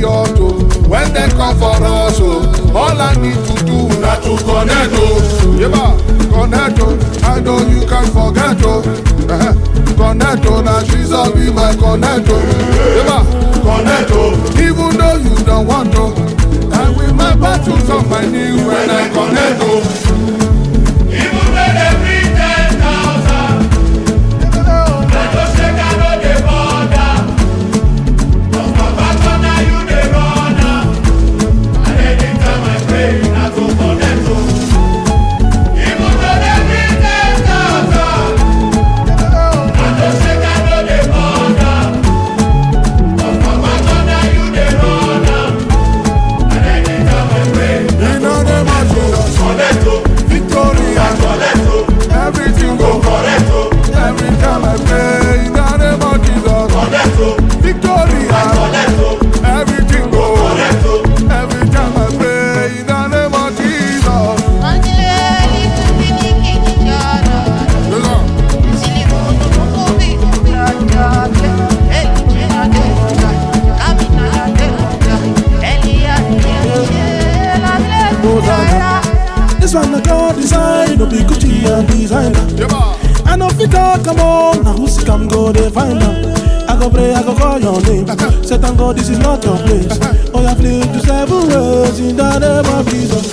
period, oh. When they come for us, oh, all I need to do na to connect, oh. Yeah, connect, oh. I know you can forget, oh. Connect, oh. Now Jesus be my connect, oh. Yeah, connect, oh. Even though you don't want to, I will my battles on my knee when I connect, oh. Even when they bring 10,000, I just say I know the border. Cause my battle now you the runner. And anytime I pray, I go connect to. Even though they bring 10,000, I just say I know the border. Cause my battle now you the runner. And anytime I pray, I go connect to. Everything go correct, oh. Every time I pray in the name of Jesus, correct, oh. Victoria, correct, oh. everything go correct, oh. Every time I pray in the name of Jesus. This one I got design, no be Gucci and designer. I know fit talk, come on, now who's come go they find out. I go pray, I go call your name. Satan God, this is not your place. Oh, you flee to 7 words in the name of Jesus.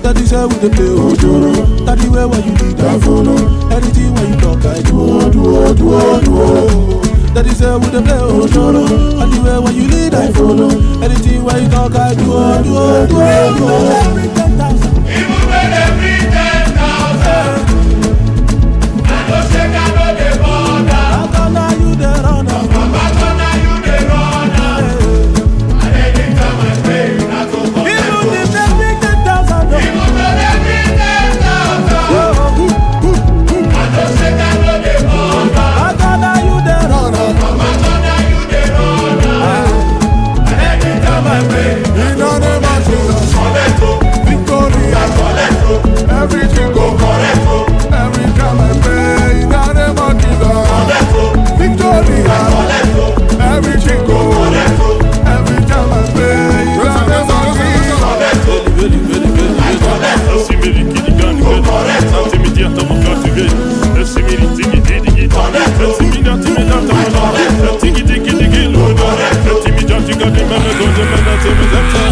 That is how we dey play Ojoro. That is where you need I follow. Anything where you talk, I do. That is how we dey play Ojoro. That is where you need I follow. Anything where you talk, I do. Every 10,000. Even when they bring 10,000, I just say I know the border. I don't know you the runner. My battle now you the runner. And anytime I pray, I go connect. Even if they bring 10,000, Even when they bring 10,000, I just say I know the border. I don't know you the runner. My battle now you the runner. And anytime I pray, In the name of Jesus, connect to. Victoria, Connect to. everything go Correct to. Every time I pray in the name of Jesus, Connect to. Victoria, Connect to. everything go Connect to. Every time I pray in the name of Jesus. Connect to. Connect to. Simili kidi gani gani, santi mi dia tamo kati gani, simili tigi tigi tigi, simili tigi tamo, tigi tigi tigi lo, tigi tigi tigi meme goze meme tigi tigi.